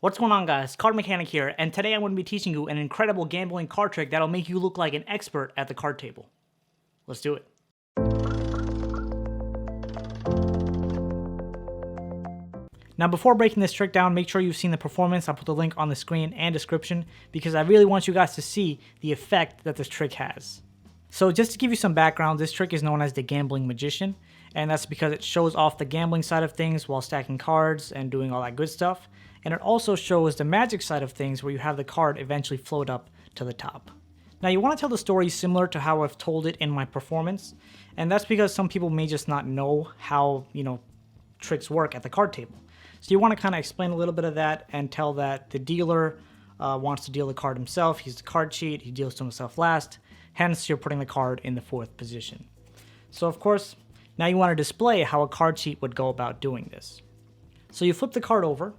What's going on, guys? CardMechanic here, and today I'm going to be teaching you an incredible gambling card trick that'll make you look like an expert at the card table. Let's do it. Now, before breaking this trick down, make sure you've seen the performance. I'll put the link on the screen and description because I really want you guys to see the effect that this trick has. So just to give you some background, this trick is known as the Gambling Magician, and that's because it shows off the gambling side of things while stacking cards and doing all that good stuff. And it also shows the magic side of things where you have the card eventually float up to the top. Now, you want to tell the story similar to how I've told it in my performance, and that's because some people may just not know how, tricks work at the card table. So you want to kind of explain a little bit of that and tell that the dealer wants to deal the card himself. He's the card cheat. He deals to himself last. Hence, you're putting the card in the 4th position. So, of course, now you want to display how a card cheat would go about doing this. So you flip the card over,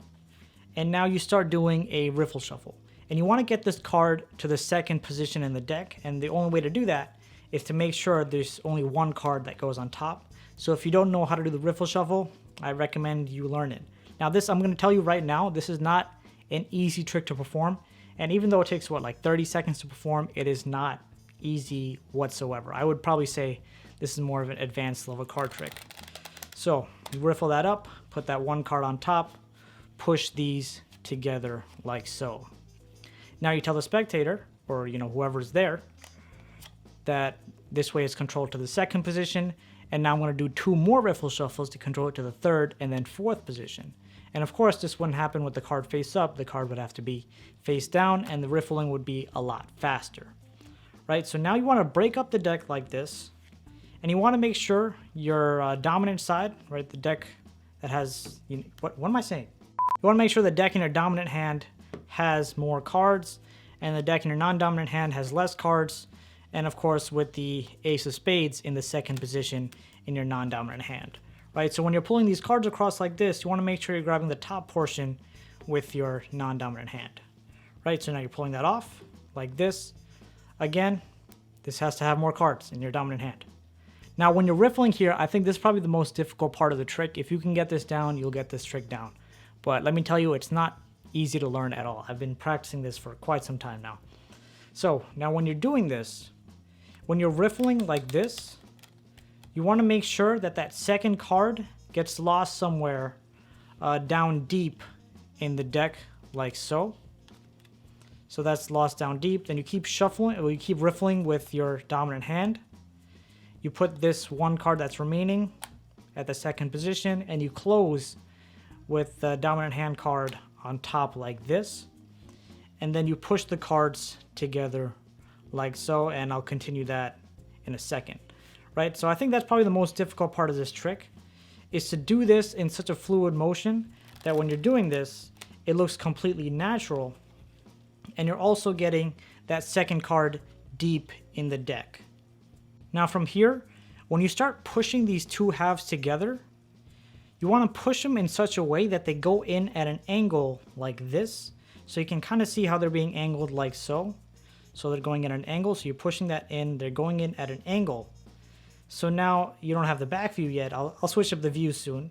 and now you start doing a Riffle Shuffle. And you want to get this card to the 2nd position in the deck, and the only way to do that is to make sure there's only one card that goes on top. So if you don't know how to do the Riffle Shuffle, I recommend you learn it. Now this, I'm going to tell you right now, this is not an easy trick to perform. And even though it takes, 30 seconds to perform, it is not easy whatsoever. I would probably say this is more of an advanced level card trick. So you riffle that up, put that one card on top, push these together like so. Now you tell the spectator, or whoever's there, that this way is controlled to the 2nd position, and now I'm going to do 2 more Riffle Shuffles to control it to the 3rd and then 4th position. And of course, this wouldn't happen with the card face up. The card would have to be face down, and the riffling would be a lot faster. Right? So now you want to break up the deck like this, and you want to make sure your dominant side, right, the deck that has, what am I saying? You want to make sure the deck in your dominant hand has more cards, and the deck in your non-dominant hand has less cards, and of course with the Ace of Spades in the 2nd position in your non-dominant hand. Right, so when you're pulling these cards across like this, you want to make sure you're grabbing the top portion with your non-dominant hand. Right, so now you're pulling that off like this. Again, this has to have more cards in your dominant hand. Now, when you're riffling here, I think this is probably the most difficult part of the trick. If you can get this down, you'll get this trick down. But let me tell you, it's not easy to learn at all. I've been practicing this for quite some time now. So now when you're doing this, when you're riffling like this, you want to make sure that that 2nd card gets lost somewhere down deep in the deck like so. So that's lost down deep. Then you keep shuffling, or you keep riffling with your dominant hand. You put this one card that's remaining at the 2nd position, and you close with the dominant hand card on top like this. And then you push the cards together like so, and I'll continue that in a second. Right? So I think that's probably the most difficult part of this trick, is to do this in such a fluid motion that when you're doing this, it looks completely natural. And you're also getting that 2nd card deep in the deck. Now from here, when you start pushing these 2 halves together, you want to push them in such a way that they go in at an angle like this. So you can kind of see how they're being angled like so. So they're going at an angle, so you're pushing that in, they're going in at an angle. So now you don't have the back view yet. I'll switch up the view soon.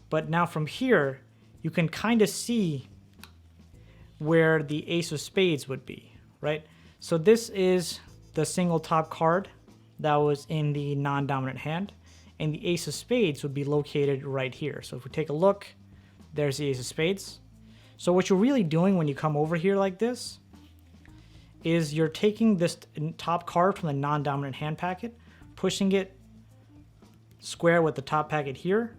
But now from here, you can kind of see where the Ace of Spades would be, right? So this is the single top card that was in the non-dominant hand, and the Ace of Spades would be located right here. So if we take a look, there's the Ace of Spades. So what you're really doing when you come over here like this is you're taking this top card from the non-dominant hand packet, pushing it square with the top packet here,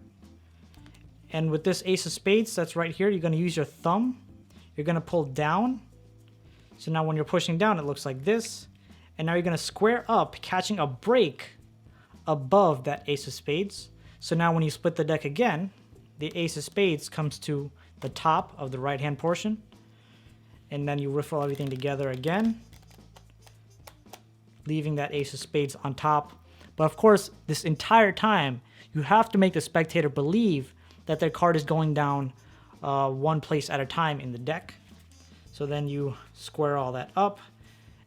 and with this Ace of Spades that's right here, you're going to use your thumb. You're going to pull down. So now when you're pushing down, it looks like this. And now you're going to square up, catching a break above that Ace of Spades. So now when you split the deck again, the Ace of Spades comes to the top of the right-hand portion. And then you riffle everything together again, leaving that Ace of Spades on top. But of course, this entire time, you have to make the spectator believe that their card is going down one place at a time in the deck. So then you square all that up.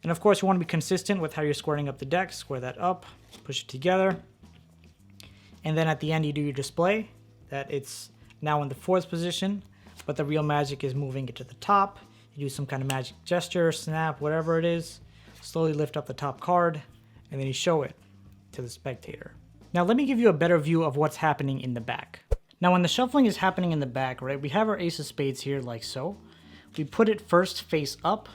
And of course, you want to be consistent with how you're squaring up the deck. Square that up, push it together. And then at the end, you do your display that it's now in the 4th position but the real magic is moving it to the top. You do some kind of magic gesture, snap, whatever it is, slowly lift up the top card, and then you show it to the spectator. Now let me give you a better view of what's happening in the back. Now when the shuffling is happening in the back, right, we have our ace of spades here like so. We put it first face up.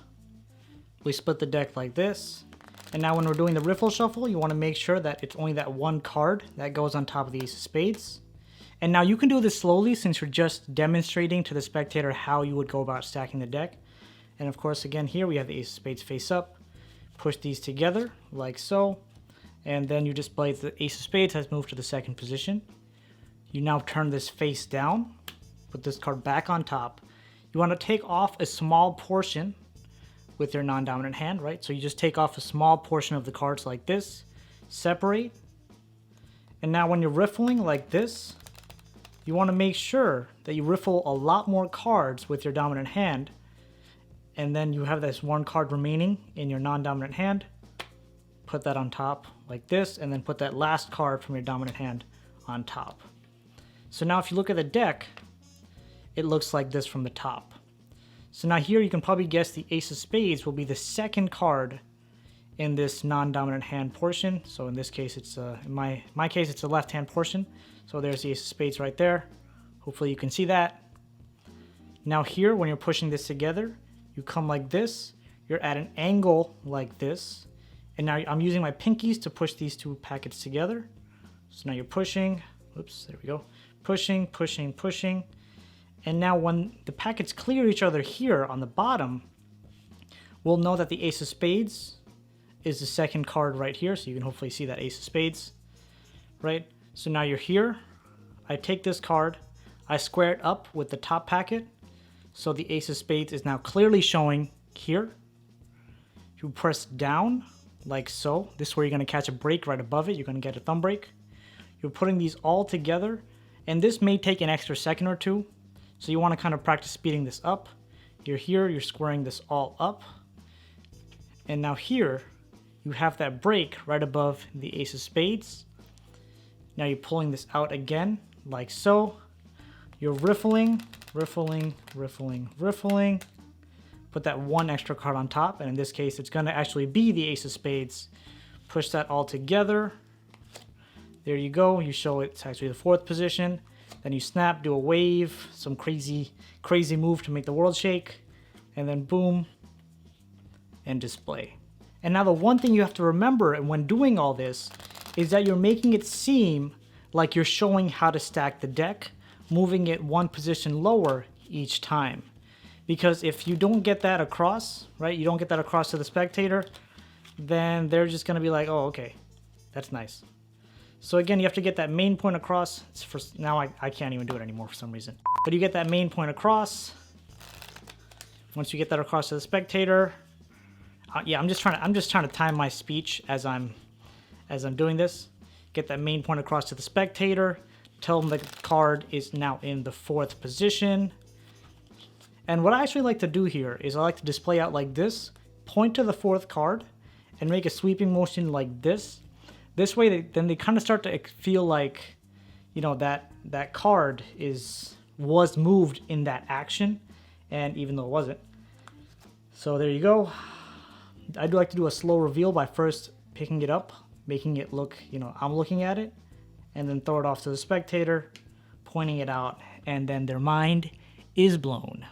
We split the deck like this. And now when we're doing the riffle shuffle, you want to make sure that it's only that one card that goes on top of the ace of spades. And now you can do this slowly since you're just demonstrating to the spectator how you would go about stacking the deck. And of course, again, here we have the ace of spades face up. Push these together like so. And then you display the ace of spades has moved to the second position. You now turn this face down, put this card back on top. You want to take off a small portion with your non-dominant hand, right? So you just take off a small portion of the cards like this, separate. And now when you're riffling like this, you want to make sure that you riffle a lot more cards with your dominant hand. And then you have this one card remaining in your non-dominant hand. Put that on top like this, and then put that last card from your dominant hand on top. So now if you look at the deck, it looks like this from the top. So now here you can probably guess the ace of spades will be the second card in this non-dominant hand portion. So in this case, it's in my case, it's the left hand portion. So there's the ace of spades right there. Hopefully you can see that. Now here, when you're pushing this together, you come like this. You're at an angle like this. And now I'm using my pinkies to push these two packets together. So now you're pushing, oops, there we go. Pushing, pushing, pushing. And now when the packets clear each other here on the bottom, we'll know that the ace of spades is the second card right here. So you can hopefully see that ace of spades, right? So now you're here. I take this card, I square it up with the top packet. So the ace of spades is now clearly showing here. You press down like so. This is where you're going to catch a break right above it. You're going to get a thumb break. You're putting these all together, and this may take an extra second or two. So you want to kind of practice speeding this up. You're here, you're squaring this all up. And now here, you have that break right above the ace of spades. Now you're pulling this out again, like so. You're riffling, riffling, riffling, riffling. Put that one extra card on top, and in this case, it's going to actually be the ace of spades. Push that all together. There you go. You show it's actually the fourth position. Then you snap, do a wave, some crazy move to make the world shake, and then boom, and display. And now the one thing you have to remember when doing all this is that you're making it seem like you're showing how to stack the deck, moving it one position lower each time. Because if you don't get that across, right, you don't get that across to the spectator, then they're just going to be like, oh, okay, that's nice. So again, you have to get that main point across. Now I can't even do it anymore for some reason. But you get that main point across. Once you get that across to the spectator, yeah, I'm just trying to time my speech as I'm doing this. Get that main point across to the spectator. Tell them the card is now in the fourth position. And what I actually like to do here is I like to display out like this, point to the fourth card, and make a sweeping motion like this. This way, then they kind of start to feel like, you know, that card was moved in that action, and even though it wasn't. So there you go. I do like to do a slow reveal by first picking it up, making it look, you know, I'm looking at it, and then throw it off to the spectator, pointing it out, and then their mind is blown.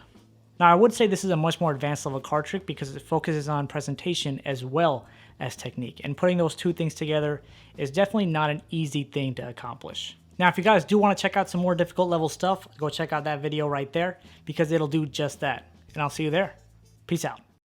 Now, I would say this is a much more advanced level card trick because it focuses on presentation as well as technique. And putting those two things together is definitely not an easy thing to accomplish. Now, if you guys do want to check out some more difficult level stuff, go check out that video right there because it'll do just that. And I'll see you there. Peace out.